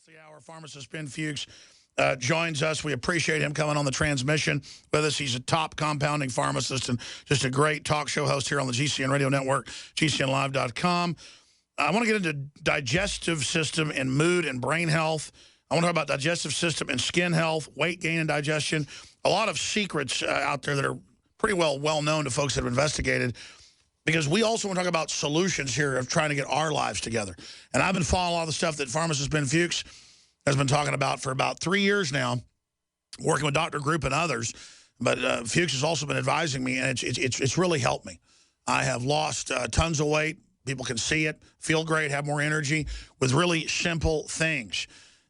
rest of the hour, Pharmacist Ben Fuchs joins us. We appreciate him coming on the transmission with us. He's a top compounding pharmacist and just a great talk show host here on the GCN Radio Network, GCNlive.com. I want to get into digestive system and mood and brain health. I want to talk about digestive system and skin health, weight gain and digestion. A lot of secrets out there that are pretty well known to folks that have investigated, because we also want to talk about solutions here of trying to get our lives together. And I've been following a lot of the stuff that Pharmacist Ben Fuchs has been talking about for about 3 years now, working with Dr. Group and others. But Fuchs has also been advising me, and it's really helped me. I have lost tons of weight. People can see it, feel great, have more energy with really simple things.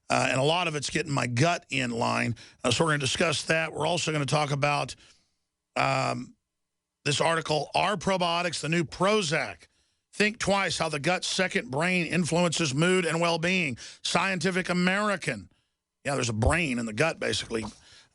And a lot of it's getting my gut in line. So we're going to discuss that. We're also going to talk about this article, Are Probiotics the New Prozac? Think twice how the gut's second brain influences mood and well-being. Scientific American. Yeah, there's a brain in the gut, basically.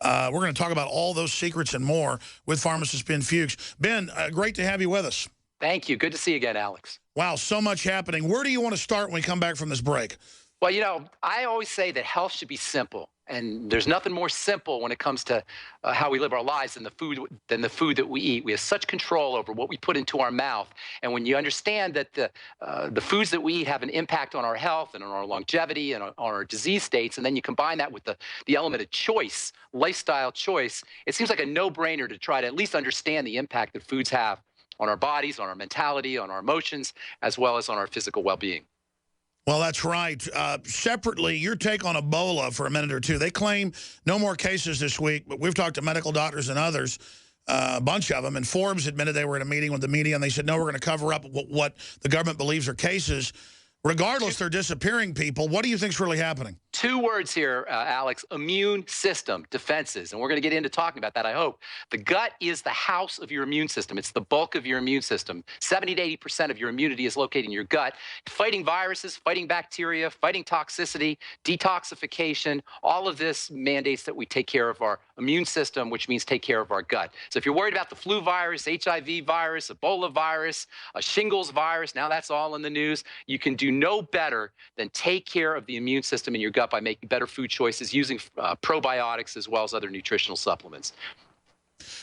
We're going to talk about all those secrets and more with Pharmacist Ben Fuchs. Ben, great to have you with us. Thank you. Good to see you again, Alex. Wow, so much happening. Where do you want to start when we come back from this break? Well, you know, I always say that health should be simple. And there's nothing more simple when it comes to how we live our lives than the food that we eat. We have such control over what we put into our mouth. And when you understand that the foods that we eat have an impact on our health and on our longevity and on our disease states, and then you combine that with the element of choice, lifestyle choice, it seems like a no-brainer to try to at least understand the impact that foods have on our bodies, on our mentality, on our emotions, as well as on our physical well-being. Well, that's right. Separately, your take on Ebola for a minute or two. They claim no more cases this week, but we've talked to medical doctors and others, a bunch of them, and Forbes admitted they were in a meeting with the media, and they said, no, we're going to cover up what the government believes are cases. Regardless, they're disappearing people. What do you think's really happening? Two words here, Alex: immune system, defenses. And we're going to get into talking about that, I hope. The gut is the house of your immune system. It's the bulk of your immune system. 70 to 80% of your immunity is located in your gut, fighting viruses, fighting bacteria, fighting toxicity, detoxification. All of this mandates that we take care of our immune system, which means take care of our gut. So if you're worried about the flu virus, HIV virus, Ebola virus, a shingles virus, now that's all in the news, you can do no better than take care of the immune system in your gut by making better food choices, using probiotics as well as other nutritional supplements.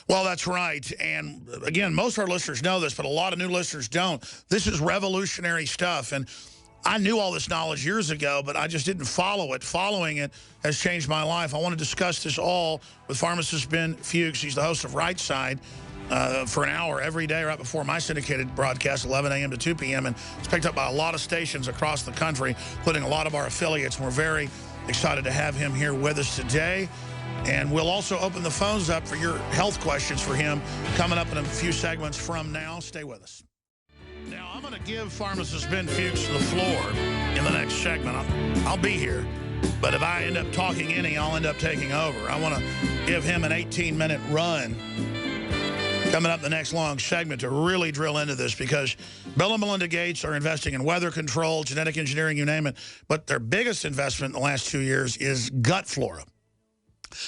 Well, that's right. And again, most of our listeners know this, but a lot of new listeners don't. This is revolutionary stuff. And I knew all this knowledge years ago, but I just didn't follow it. Following it has changed my life. I want to discuss this all with Pharmacist Ben Fuchs. He's the host of Right Side for an hour every day right before my syndicated broadcast, 11 a.m. to 2 p.m. And it's picked up by a lot of stations across the country, including a lot of our affiliates. And we're very excited to have him here with us today. And we'll also open the phones up for your health questions for him coming up in a few segments from now. Stay with us. Now, I'm going to give Pharmacist Ben Fuchs the floor in the next segment. I'll be here. But if I end up talking any, I'll end up taking over. I want to give him an 18-minute run coming up in the next long segment to really drill into this, because Bill and Melinda Gates are investing in weather control, genetic engineering, you name it. But their biggest investment in the last 2 years is gut flora.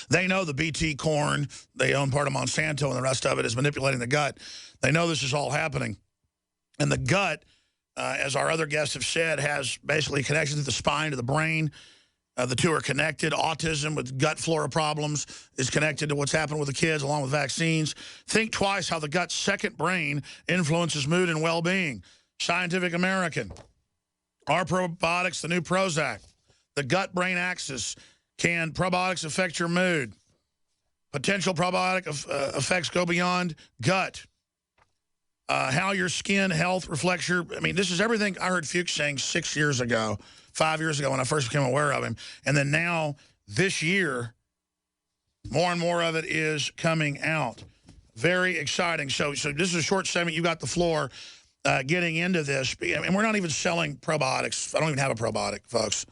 They know the BT corn, they own part of Monsanto, and the rest of it is manipulating the gut. They know this is all happening. And the gut, as our other guests have said, has basically connections to the spine, to the brain. The two are connected. Autism with gut flora problems is connected to what's happened with the kids, along with vaccines. Think twice how the gut's second brain influences mood and well-being. Scientific American. Are probiotics the new Prozac? The gut-brain axis. Can probiotics affect your mood? Potential probiotic effects go beyond gut. How your skin health reflects your... I mean, this is everything I heard Fuchs saying 6 years ago, 5 years ago when I first became aware of him. And then now, this year, more and more of it is coming out. Very exciting. So this is a short segment. You got the floor getting into this. And we're not even selling probiotics. I don't even have a probiotic, folks.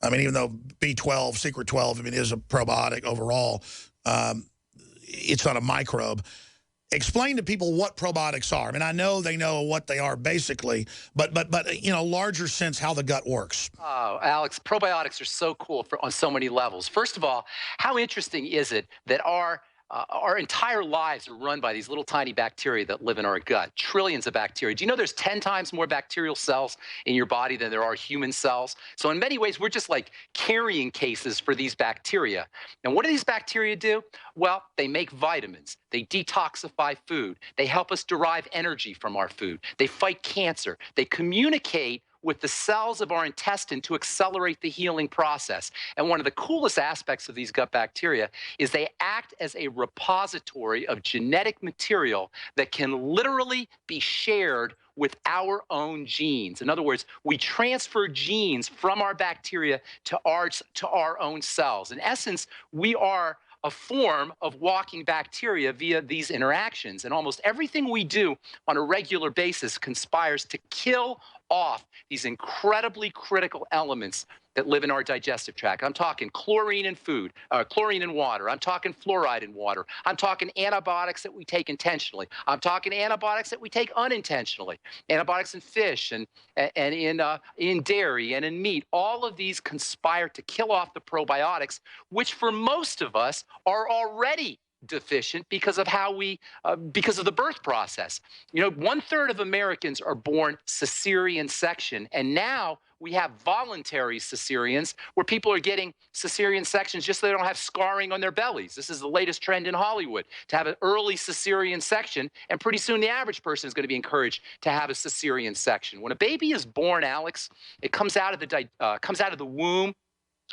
I mean, even though B12, Secret 12, I mean, is a probiotic overall, it's not a microbe. Explain to people what probiotics are. I mean, I know they know what they are basically, but you know, larger sense how the gut works. Oh, Alex, probiotics are so cool on so many levels. First of all, how interesting is it that our our entire lives are run by these little tiny bacteria that live in our gut, trillions of bacteria. Do you know there's 10 times more bacterial cells in your body than there are human cells? So in many ways, we're just like carrying cases for these bacteria. And what do these bacteria do? Well, they make vitamins. They detoxify food. They help us derive energy from our food. They fight cancer. They communicate with the cells of our intestine to accelerate the healing process. And one of the coolest aspects of these gut bacteria is they act as a repository of genetic material that can literally be shared with our own genes. In other words, we transfer genes from our bacteria to our own cells. In essence, we are a form of walking bacteria via these interactions. And almost everything we do on a regular basis conspires to kill off these incredibly critical elements that live in our digestive tract. I'm talking chlorine in food, chlorine in water. I'm talking fluoride in water. I'm talking antibiotics that we take intentionally. I'm talking antibiotics that we take unintentionally. Antibiotics in fish and in dairy and in meat. All of these conspire to kill off the probiotics, which for most of us are already deficient because of how because of the birth process. You know, 1/3 of Americans are born cesarean section, and now we have voluntary cesareans where people are getting cesarean sections just so they don't have scarring on their bellies. This is the latest trend in Hollywood, to have an early cesarean section, and pretty soon the average person is going to be encouraged to have a cesarean section. When a baby is born, Alex, it comes out of the womb.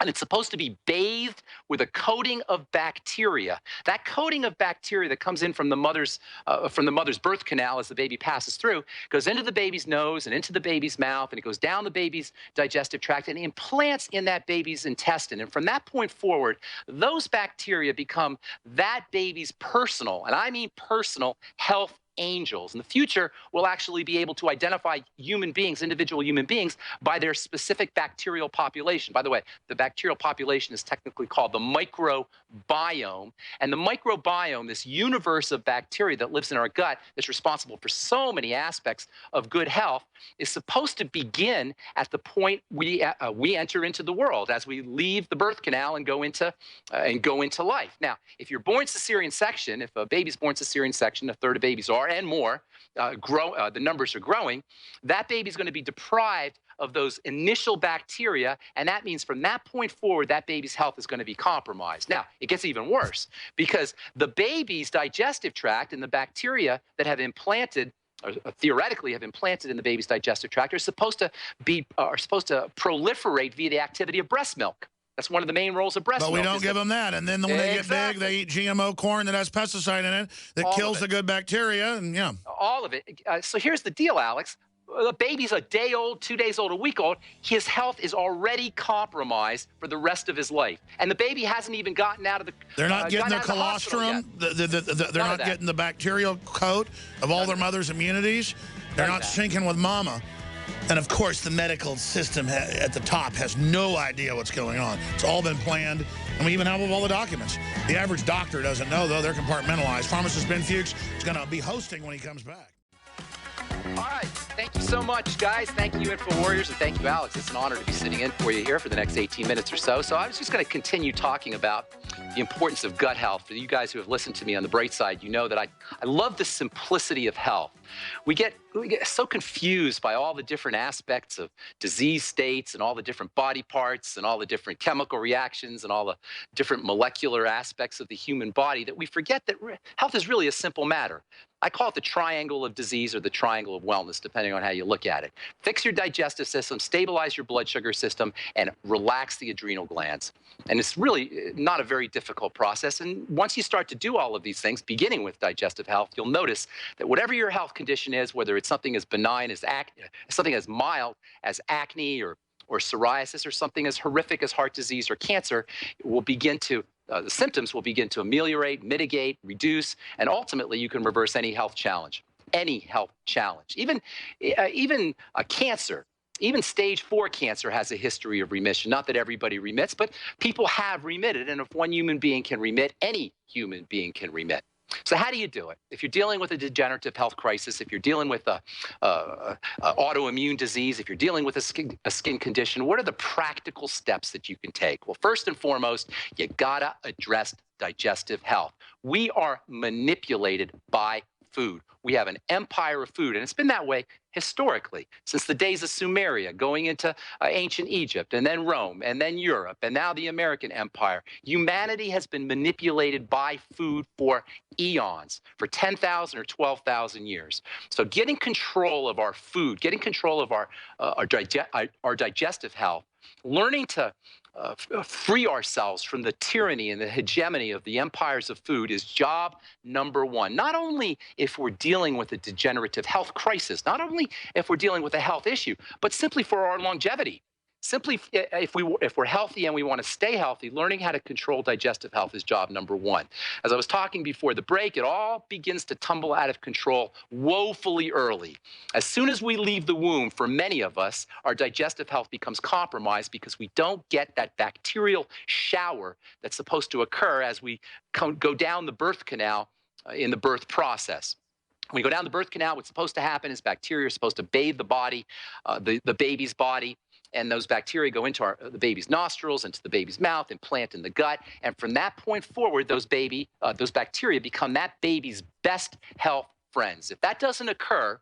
And it's supposed to be bathed with a coating of bacteria. That coating of bacteria that comes in from the mother's birth canal as the baby passes through goes into the baby's nose and into the baby's mouth, and it goes down the baby's digestive tract and implants in that baby's intestine. And from that point forward, those bacteria become that baby's personal, and I mean personal, health angels. In the future, we'll actually be able to identify human beings, individual human beings, by their specific bacterial population. By the way, the bacterial population is technically called the microbiome. And the microbiome, this universe of bacteria that lives in our gut, that's responsible for so many aspects of good health, is supposed to begin at the point we enter into the world, as we leave the birth canal and go into life. Now, if you're born cesarean section, if a baby's born cesarean section, 1/3 of babies are, and more, the numbers are growing, that baby's going to be deprived of those initial bacteria, and that means from that point forward, that baby's health is going to be compromised. Now, it gets even worse, because the baby's digestive tract and the bacteria that have implanted, or theoretically have implanted in the baby's digestive tract, are supposed to proliferate via the activity of breast milk. That's one of the main roles of breast milk. But we don't give them that. And then when they get big, they eat GMO corn that has pesticide in it that kills the good bacteria. And yeah. All of it. So here's the deal, Alex. The baby's a day old, 2 days old, a week old. His health is already compromised for the rest of his life. And the baby hasn't even gotten out of the They're not getting their colostrum. They're not getting the bacterial coat of all their mother's immunities. They're not syncing with mama. And, of course, the medical system at the top has no idea what's going on. It's all been planned, and we even have all the documents. The average doctor doesn't know, though. They're compartmentalized. Pharmacist Ben Fuchs is going to be hosting when he comes back. All right. Thank you so much, guys. Thank you, InfoWarriors, and thank you, Alex. It's an honor to be sitting in for you here for the next 18 minutes or so. So I was just going to continue talking about the importance of gut health. For you guys who have listened to me on the bright side, you know that I love the simplicity of health. We get so confused by all the different aspects of disease states and all the different body parts and all the different chemical reactions and all the different molecular aspects of the human body that we forget that health is really a simple matter. I call it the triangle of disease or the triangle of wellness, depending on how you look at it. Fix your digestive system, stabilize your blood sugar system, and relax the adrenal glands. And it's really not a very difficult process. And once you start to do all of these things, beginning with digestive health, you'll notice that whatever your health condition is, whether it's something as benign as something as mild as acne or psoriasis, or something as horrific as heart disease or cancer, will begin to the symptoms will begin to ameliorate, mitigate, reduce, and ultimately you can reverse any health challenge. Any health challenge, even a cancer. Even stage 4 cancer has a history of remission. Not that everybody remits, but people have remitted. And if one human being can remit, any human being can remit. So how do you do it? If you're dealing with a degenerative health crisis, if you're dealing with a autoimmune disease, if you're dealing with a skin condition, what are the practical steps that you can take? Well, first and foremost, you gotta address digestive health. We are manipulated by food. We have an empire of food, and it's been that way historically since the days of Sumeria, going into ancient Egypt, and then Rome, and then Europe, and now the American Empire. Humanity has been manipulated by food for eons, for 10,000 or 12,000 years. So getting control of our food, getting control of our digestive health, learning to free ourselves from the tyranny and the hegemony of the empires of food is job number one. Not only if we're dealing with a degenerative health crisis, not only if we're dealing with a health issue, but simply for our longevity. Simply, if we're healthy and we want to stay healthy, learning how to control digestive health is job number one. As I was talking before the break, it all begins to tumble out of control woefully early. As soon as we leave the womb, for many of us, our digestive health becomes compromised because we don't get that bacterial shower that's supposed to occur as we go down the birth canal in the birth process. When you go down the birth canal, what's supposed to happen is bacteria are supposed to bathe the body, the baby's body, and those bacteria go into the baby's nostrils, into the baby's mouth, and plant in the gut. And from that point forward, those bacteria become that baby's best health friends. If that doesn't occur,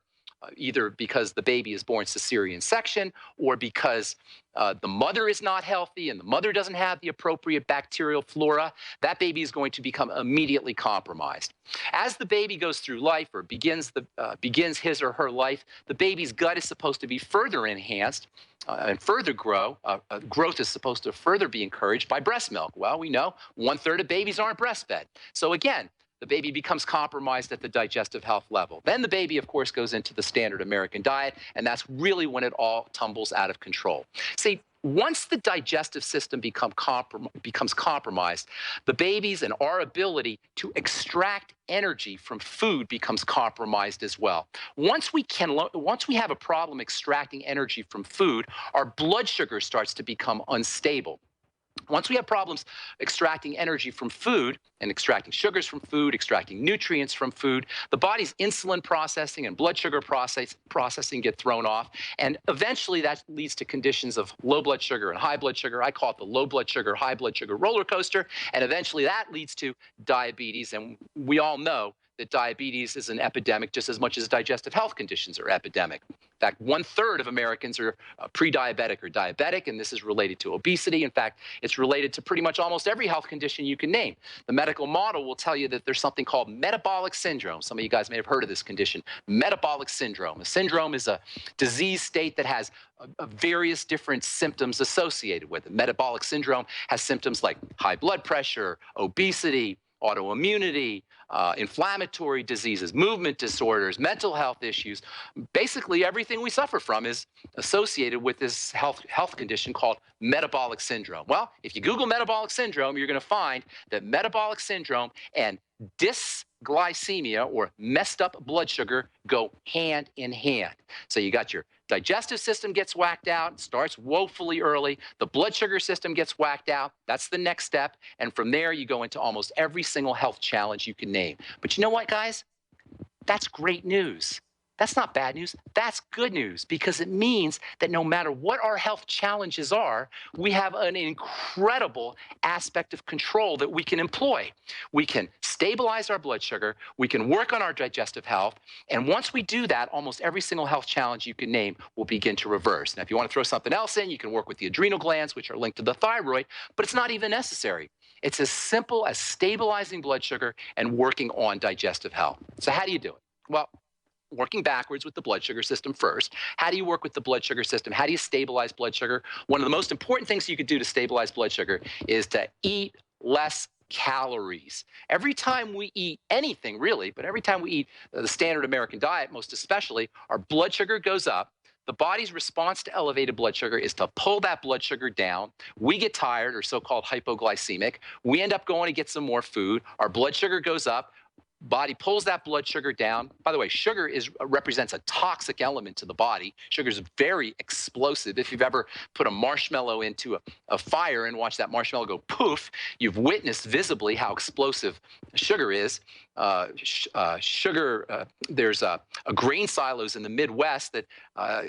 either because the baby is born cesarean section or because the mother is not healthy and the mother doesn't have the appropriate bacterial flora, that baby is going to become immediately compromised. As the baby goes through life or begins his or her life, the baby's gut is supposed to be further enhanced and further grow. Growth is supposed to further be encouraged by breast milk. Well, we know 1/3 of babies aren't breastfed. So again, the baby becomes compromised at the digestive health level. Then the baby, of course, goes into the standard American diet, and that's really when it all tumbles out of control. See, once the digestive system becomes compromised, the baby's and our ability to extract energy from food becomes compromised as well. Once we have a problem extracting energy from food, our blood sugar starts to become unstable. Once we have problems extracting energy from food and extracting sugars from food, extracting nutrients from food, the body's insulin processing and blood sugar processing get thrown off. And eventually that leads to conditions of low blood sugar and high blood sugar. I call it the low blood sugar, high blood sugar roller coaster. And eventually that leads to diabetes. And we all know that diabetes is an epidemic just as much as digestive health conditions are epidemic. In fact, 1/3 of Americans are pre-diabetic or diabetic, and this is related to obesity. In fact, it's related to pretty much almost every health condition you can name. The medical model will tell you that there's something called metabolic syndrome. Some of you guys may have heard of this condition, metabolic syndrome. A syndrome is a disease state that has various different symptoms associated with it. Metabolic syndrome has symptoms like high blood pressure, obesity, autoimmunity, inflammatory diseases, movement disorders, mental health issues. Basically, everything we suffer from is associated with this health condition called metabolic syndrome. Well, if you Google metabolic syndrome, you're going to find that metabolic syndrome and dysglycemia, or messed up blood sugar, go hand in hand. So you got your digestive system gets whacked out, starts woefully early. The blood sugar system gets whacked out. That's the next step. And from there, you go into almost every single health challenge you can name. But you know what, guys? That's great news. That's not bad news. That's good news, because it means that no matter what our health challenges are, we have an incredible aspect of control that we can employ. We can stabilize our blood sugar. We can work on our digestive health. And once we do that, almost every single health challenge you can name will begin to reverse. Now, if you want to throw something else in, you can work with the adrenal glands, which are linked to the thyroid, but it's not even necessary. It's as simple as stabilizing blood sugar and working on digestive health. So how do you do it? Well, working backwards with the blood sugar system first. How do you work with the blood sugar system? How do you stabilize blood sugar? One of the most important things you could do to stabilize blood sugar is to eat less calories. Every time we eat anything, really, but every time we eat the standard American diet, most especially, our blood sugar goes up. The body's response to elevated blood sugar is to pull that blood sugar down. We get tired, or so-called hypoglycemic. We end up going to get some more food. Our blood sugar goes up. Body pulls that blood sugar down. By the way, sugar represents a toxic element to the body. Sugar is very explosive. If you've ever put a marshmallow into a fire and watched that marshmallow go poof, you've witnessed visibly how explosive sugar is. There's a grain silos in the Midwest that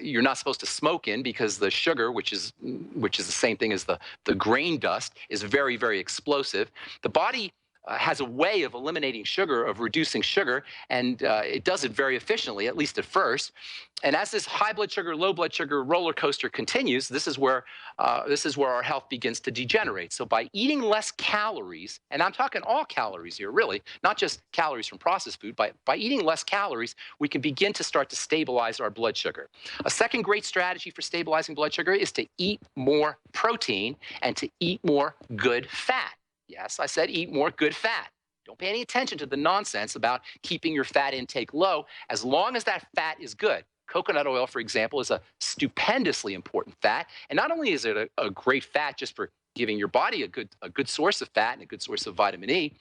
you're not supposed to smoke in because the sugar, which is the same thing as the grain dust, is very, very explosive. The body has a way of eliminating sugar, of reducing sugar, and it does it very efficiently, at least at first. And as this high blood sugar, low blood sugar roller coaster continues, this is where our health begins to degenerate. So by eating less calories, and I'm talking all calories here, really, not just calories from processed food, by eating less calories, we can begin to start to stabilize our blood sugar. A second great strategy for stabilizing blood sugar is to eat more protein and to eat more good fat. Yes, I said eat more good fat. Don't pay any attention to the nonsense about keeping your fat intake low as long as that fat is good. Coconut oil, for example, is a stupendously important fat. And not only is it a great fat just for giving your body a good source of fat and a good source of vitamin E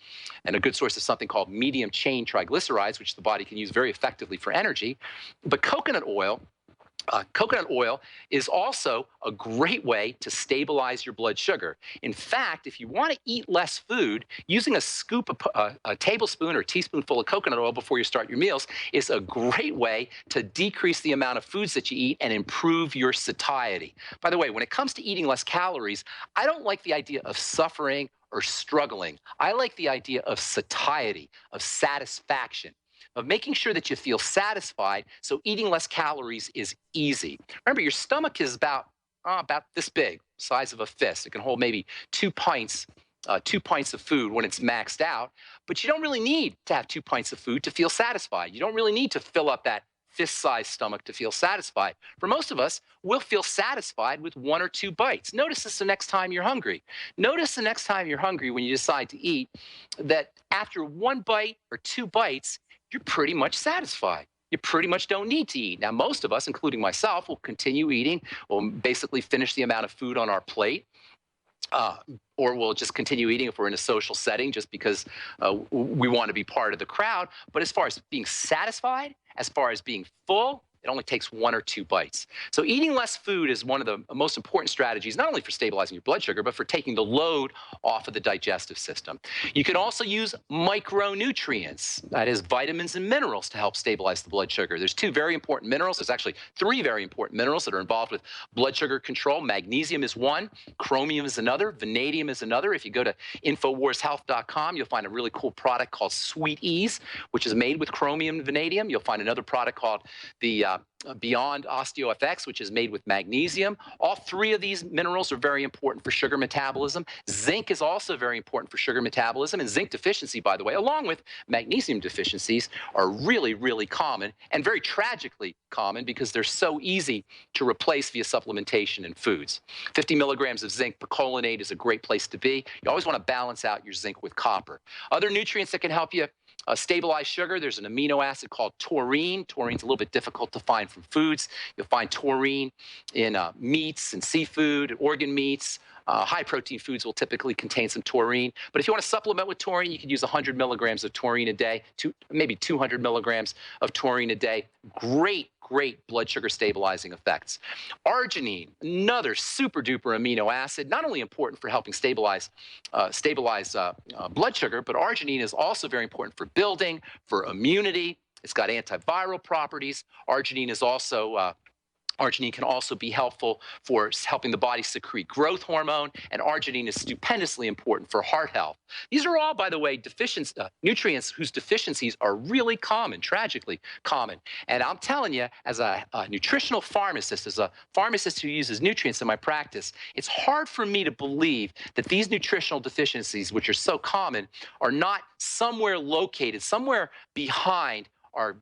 and a good source of something called medium chain triglycerides, which the body can use very effectively for energy, but coconut oil is also a great way to stabilize your blood sugar. In fact, if you want to eat less food, using a tablespoon or teaspoonful of coconut oil before you start your meals is a great way to decrease the amount of foods that you eat and improve your satiety. By the way, when it comes to eating less calories, I don't like the idea of suffering or struggling. I like the idea of satiety, of satisfaction, of making sure that you feel satisfied, so eating less calories is easy. Remember, your stomach is about this big, size of a fist. It can hold maybe 2 pints of food when it's maxed out, but you don't really need to have 2 pints of food to feel satisfied. You don't really need to fill up that fist-sized stomach to feel satisfied. For most of us, we'll feel satisfied with 1 or 2 bites. Notice this the next time you're hungry. Notice the next time you're hungry when you decide to eat that after 1 bite or 2 bites, you're pretty much satisfied. You pretty much don't need to eat. Now, most of us, including myself, will continue eating. We'll basically finish the amount of food on our plate, or we'll just continue eating if we're in a social setting just because we want to be part of the crowd. But as far as being satisfied, as far as being full, it only takes 1 or 2 bites. So eating less food is one of the most important strategies, not only for stabilizing your blood sugar, but for taking the load off of the digestive system. You can also use micronutrients, that is vitamins and minerals, to help stabilize the blood sugar. There's 2 very important minerals. There's actually 3 very important minerals that are involved with blood sugar control. Magnesium is one, chromium is another, vanadium is another. If you go to InfoWarsHealth.com, you'll find a really cool product called Sweet Ease, which is made with chromium and vanadium. You'll find another product called the Beyond OsteoFX, which is made with magnesium. All 3 of these minerals are very important for sugar metabolism. Zinc is also very important for sugar metabolism, and zinc deficiency, by the way, along with magnesium deficiencies, are really, really common and very tragically common because they're so easy to replace via supplementation in foods. 50 milligrams of zinc picolinate is a great place to be. You always want to balance out your zinc with copper. Other nutrients that can help you stabilize sugar, there's an amino acid called taurine. Taurine's a little bit difficult to find from foods. You'll find taurine in meats and seafood, organ meats. High protein foods will typically contain some taurine. But if you want to supplement with taurine, you can use 100 milligrams of taurine a day, maybe 200 milligrams of taurine a day. Great blood sugar stabilizing effects. Arginine, another super duper amino acid, not only important for helping stabilize blood sugar, but arginine is also very important for building, for immunity. It's got antiviral properties. Arginine can also be helpful for helping the body secrete growth hormone, and arginine is stupendously important for heart health. These are all, by the way, nutrients whose deficiencies are really common, tragically common. And I'm telling you, as a nutritional pharmacist, as a pharmacist who uses nutrients in my practice, it's hard for me to believe that these nutritional deficiencies, which are so common, are not somewhere located, somewhere behind our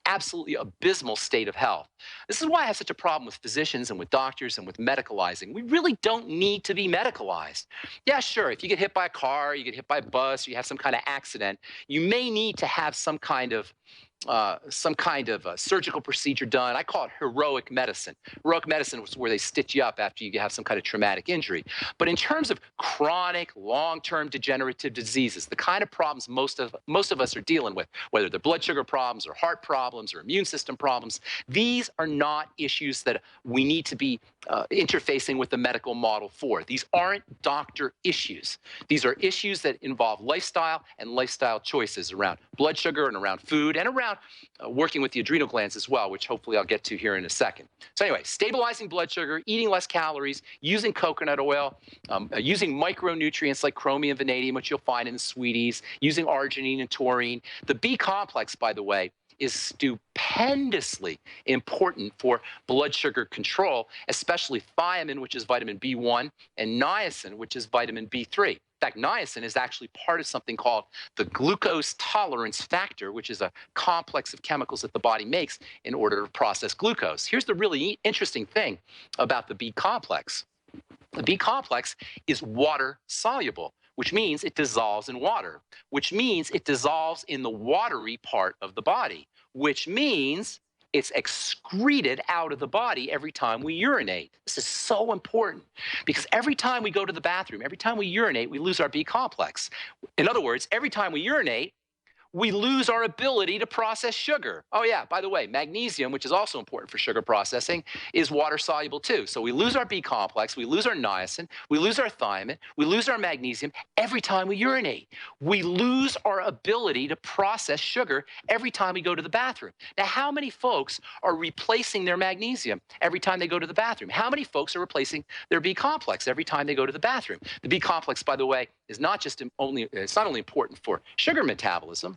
absolutely abysmal state of health. This is why I have such a problem with physicians and with doctors and with medicalizing. We really don't need to be medicalized. Yeah, sure, if you get hit by a car, you get hit by a bus, or you have some kind of accident, you may need to have some kind of some kind of surgical procedure done. I call it heroic medicine. Heroic medicine is where they stitch you up after you have some kind of traumatic injury. But in terms of chronic, long-term degenerative diseases, the kind of problems most of us are dealing with, whether they're blood sugar problems or heart problems or immune system problems, these are not issues that we need to be interfacing with the medical model for. These aren't doctor issues. These are issues that involve lifestyle and lifestyle choices around blood sugar and around food and around working with the adrenal glands as well, which hopefully I'll get to here in a second. So anyway, stabilizing blood sugar, eating less calories, using coconut oil, using micronutrients like chromium, vanadium, which you'll find in the sweeties, using arginine and taurine. The B complex, by the way, is stupendously important for blood sugar control, especially thiamine, which is vitamin B1, and niacin, which is vitamin B3. In fact, niacin is actually part of something called the glucose tolerance factor, which is a complex of chemicals that the body makes in order to process glucose. Here's the really interesting thing about the B complex. The B complex is water soluble, which means it dissolves in water, which means it dissolves in the watery part of the body, which means it's excreted out of the body every time we urinate. This is so important because every time we go to the bathroom, every time we urinate, we lose our B complex. In other words, every time we urinate, we lose our ability to process sugar. Oh yeah, by the way, magnesium, which is also important for sugar processing, is water soluble too. So we lose our B complex, we lose our niacin, we lose our thiamine, we lose our magnesium every time we urinate. We lose our ability to process sugar every time we go to the bathroom. Now, how many folks are replacing their magnesium every time they go to the bathroom? How many folks are replacing their B complex every time they go to the bathroom? The B complex, by the way, is not just it's not only important for sugar metabolism.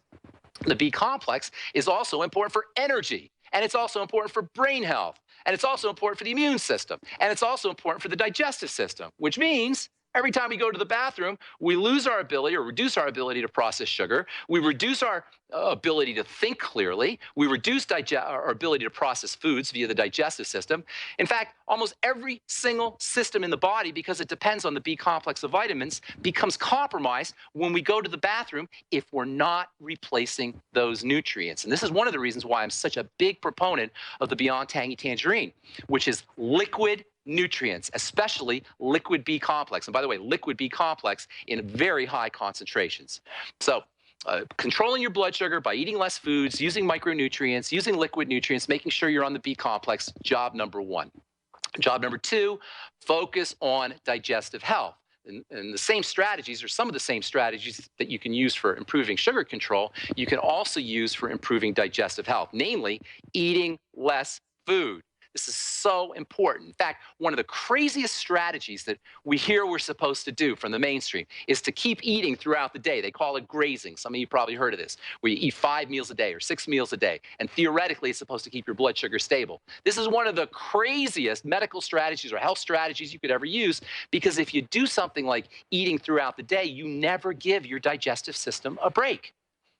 The B complex is also important for energy, and it's also important for brain health, and it's also important for the immune system, and it's also important for the digestive system, which means every time we go to the bathroom, we lose our ability or reduce our ability to process sugar. We reduce our ability to think clearly. We reduce our ability to process foods via the digestive system. In fact, almost every single system in the body, because it depends on the B complex of vitamins, becomes compromised when we go to the bathroom if we're not replacing those nutrients. And this is one of the reasons why I'm such a big proponent of the Beyond Tangy Tangerine, which is liquid nutrients, especially liquid B complex. And by the way, liquid B complex in very high concentrations. So controlling your blood sugar by eating less foods, using micronutrients, using liquid nutrients, making sure you're on the B complex, job number one. Job number two, focus on digestive health. And the same strategies, or some of the same strategies that you can use for improving sugar control, you can also use for improving digestive health, namely eating less food. This is so important. In fact, one of the craziest strategies that we hear we're supposed to do from the mainstream is to keep eating throughout the day. They call it grazing. Some of you probably heard of this, where you eat 5 meals a day or 6 meals a day. And theoretically, it's supposed to keep your blood sugar stable. This is one of the craziest medical strategies or health strategies you could ever use, because if you do something like eating throughout the day, you never give your digestive system a break.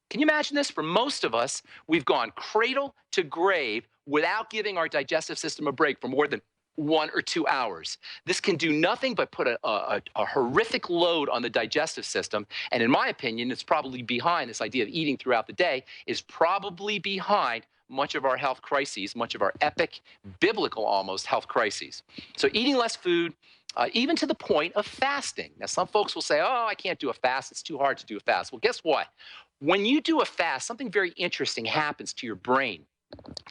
Can you imagine this? For most of us, we've gone cradle to grave without giving our digestive system a break for more than 1 or 2 hours. This can do nothing but put a horrific load on the digestive system. And in my opinion, it's probably behind this idea of eating throughout the day, is probably behind much of our health crises, much of our epic, biblical almost health crises. So eating less food, even to the point of fasting. Now, some folks will say, oh, I can't do a fast. It's too hard to do a fast. Well, guess what? When you do a fast, something very interesting happens to your brain.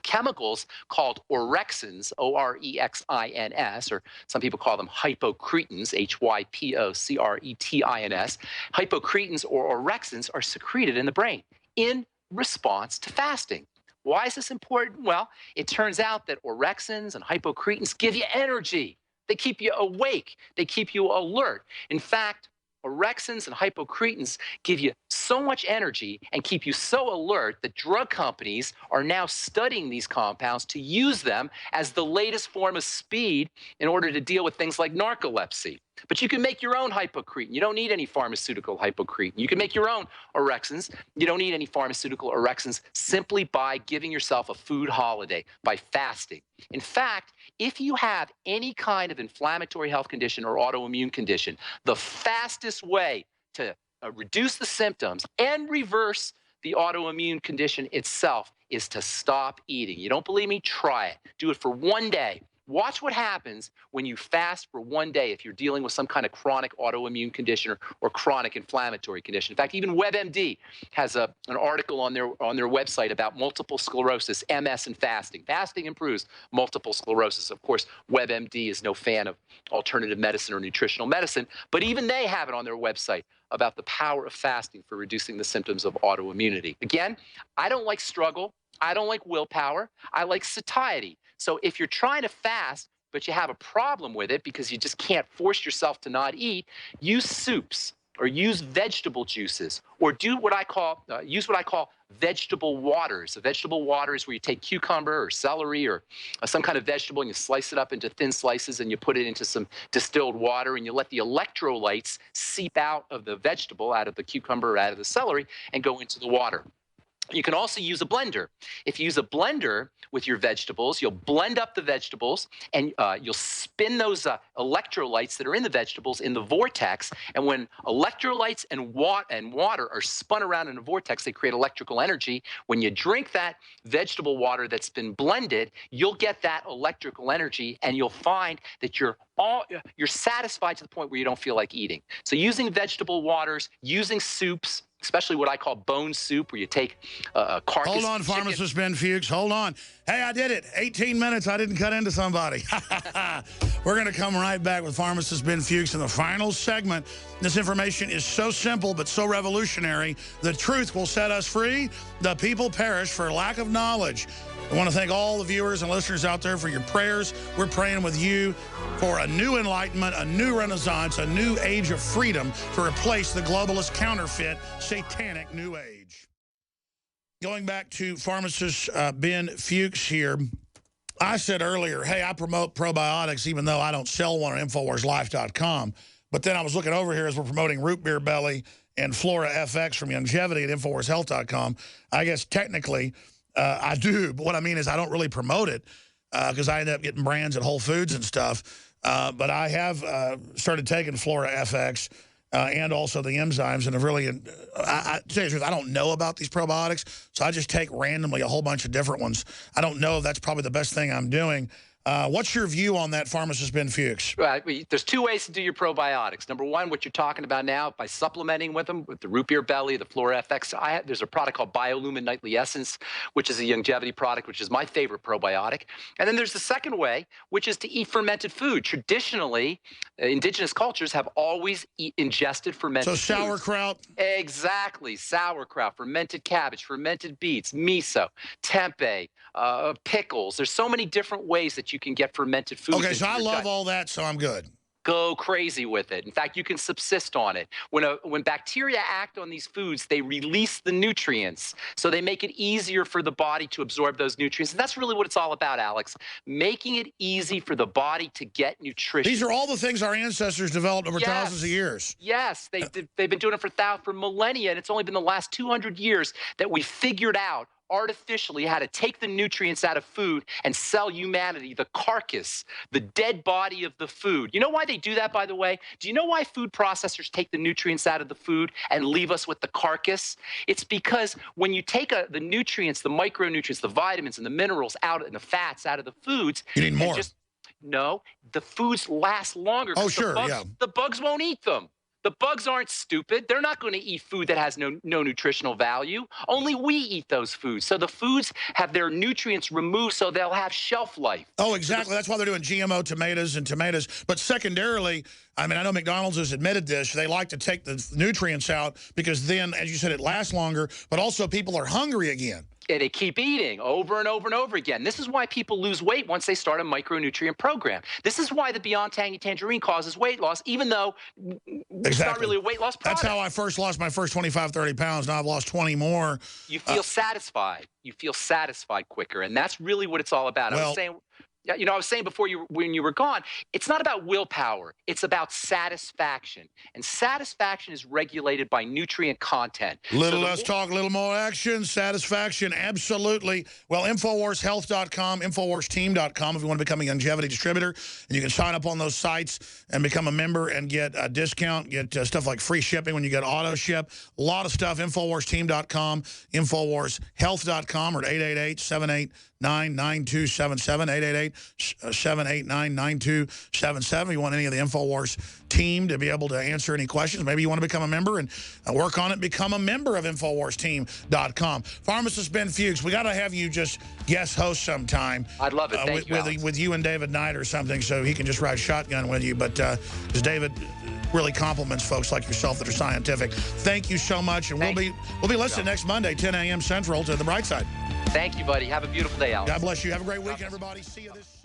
Chemicals called orexins, O-R-E-X-I-N-S, or some people call them hypocretins, H-Y-P-O-C-R-E-T-I-N-S. Hypocretins or orexins are secreted in the brain in response to fasting. Why is this important? Well, it turns out that orexins and hypocretins give you energy. They keep you awake. They keep you alert. In fact, orexins and hypocretins give you so much energy and keep you so alert that drug companies are now studying these compounds to use them as the latest form of speed in order to deal with things like narcolepsy. But you can make your own hypocretin. You don't need any pharmaceutical hypocretin. You can make your own orexins. You don't need any pharmaceutical orexins simply by giving yourself a food holiday, by fasting. In fact, if you have any kind of inflammatory health condition or autoimmune condition, the fastest way to reduce the symptoms and reverse the autoimmune condition itself is to stop eating. You don't believe me? Try it. Do it for 1 day. Watch what happens when you fast for 1 day if you're dealing with some kind of chronic autoimmune condition or chronic inflammatory condition. In fact, even WebMD has an article on their website about multiple sclerosis, MS, and fasting. Fasting improves multiple sclerosis. Of course, WebMD is no fan of alternative medicine or nutritional medicine, but even they have it on their website about the power of fasting for reducing the symptoms of autoimmunity. Again, I don't like struggle. I don't like willpower. I like satiety. So if you're trying to fast, but you have a problem with it because you just can't force yourself to not eat, use soups or use vegetable juices or do what I call, use what I call vegetable waters. A vegetable water is where you take cucumber or celery or some kind of vegetable and you slice it up into thin slices and you put it into some distilled water and you let the electrolytes seep out of the vegetable, out of the cucumber, out of the celery, and go into the water. You can also use a blender. If you use a blender with your vegetables, you'll blend up the vegetables and you'll spin those electrolytes that are in the vegetables in the vortex. And when electrolytes and water are spun around in a vortex, they create electrical energy. When you drink that vegetable water that's been blended, you'll get that electrical energy and you'll find that you're satisfied to the point where you don't feel like eating. So using vegetable waters, using soups, especially what I call bone soup, where you take a carcass. Hold on, Pharmacist Ben Fuchs. Hold on. Hey, I did it. 18 minutes. I didn't cut into somebody. We're going to come right back with Pharmacist Ben Fuchs in the final segment. This information is so simple but so revolutionary. The truth will set us free. The people perish for lack of knowledge. I want to thank all the viewers and listeners out there for your prayers. We're praying with you for a new enlightenment, a new renaissance, a new age of freedom to replace the globalist counterfeit, satanic new age. Going back to Pharmacist Ben Fuchs here, I said earlier, hey, I promote probiotics even though I don't sell one on InfoWarsLife.com. But then I was looking over here as we're promoting Root Beer Belly and Flora FX from Longevity at InfoWarsHealth.com. I guess technically I do, but what I mean is I don't really promote it because I end up getting brands at Whole Foods and stuff. But I have started taking Flora FX and also the enzymes, and have really, to tell you the truth, I don't know about these probiotics, so I just take randomly a whole bunch of different ones. I don't know if that's probably the best thing I'm doing. What's your view on that, Pharmacist Ben Fuchs? There's two ways to do your probiotics. Number one, what you're talking about now, by supplementing with them, with the Root Beer Belly, the Flora FX. There's a product called Biolumin Nightly Essence, which is a longevity product, which is my favorite probiotic. And then there's the second way, which is to eat fermented food. Traditionally, indigenous cultures have always ingested fermented So sauerkraut? Foods. Exactly. Sauerkraut, fermented cabbage, fermented beets, miso, tempeh, pickles. There's so many different ways that you can get fermented food. Okay, so I love all that, so I'm good. Go crazy with it. In fact, you can subsist on it. When bacteria act on these foods, they release the nutrients. So they make it easier for the body to absorb those nutrients. And that's really what it's all about, Alex. Making it easy for the body to get nutrition. These are all the things our ancestors developed over thousands of years. Yes, they've been doing it for millennia, and it's only been the last 200 years that we figured out artificially how to take the nutrients out of food and sell humanity the carcass, the dead body of the food. You know why they do that, by the way? Do you know why food processors take the nutrients out of the food and leave us with the carcass? It's because when you take the nutrients, the micronutrients, the vitamins and the minerals out and the fats out of the foods, you need more. No, the foods last longer. Oh, sure, The bugs won't eat them. The bugs aren't stupid. They're not going to eat food that has no nutritional value. Only we eat those foods. So the foods have their nutrients removed so they'll have shelf life. Oh, exactly. That's why they're doing GMO tomatoes and tomatoes. But secondarily, I mean, I know McDonald's has admitted this. They like to take the nutrients out because then, as you said, it lasts longer. But also people are hungry again. They keep eating over and over and over again. This is why people lose weight once they start a micronutrient program. This is why the Beyond Tangy Tangerine causes weight loss, even though it's not really a weight loss product. That's how I first lost my first 25, 30 pounds. Now I've lost 20 more. You feel satisfied. You feel satisfied quicker, and that's really what it's all about. you know, I was saying before when you were gone, it's not about willpower. It's about satisfaction. And satisfaction is regulated by nutrient content. Little less talk, little more action, satisfaction, absolutely. Well, InfoWarsHealth.com, InfoWarsTeam.com if you want to become a longevity distributor. And you can sign up on those sites and become a member and get a discount, get stuff like free shipping when you get auto ship. A lot of stuff, InfoWarsTeam.com, InfoWarsHealth.com, or 888-789-9277, 888-789-9277. If you want any of the InfoWars team to be able to answer any questions, maybe you want to become a member and work on it, become a member of InfoWarsTeam.com. Pharmacist Ben Fuchs, we got to have you just guest host sometime. I'd love it. Thank you, with you and David Knight or something, so he can just ride shotgun with you. But because David really compliments folks like yourself that are scientific. Thank you so much, and we'll be listening next Monday, 10 a.m. Central, to The Bright Side. Thank you, buddy. Have a beautiful day, Alex. God bless you. Have a great weekend, everybody. See you this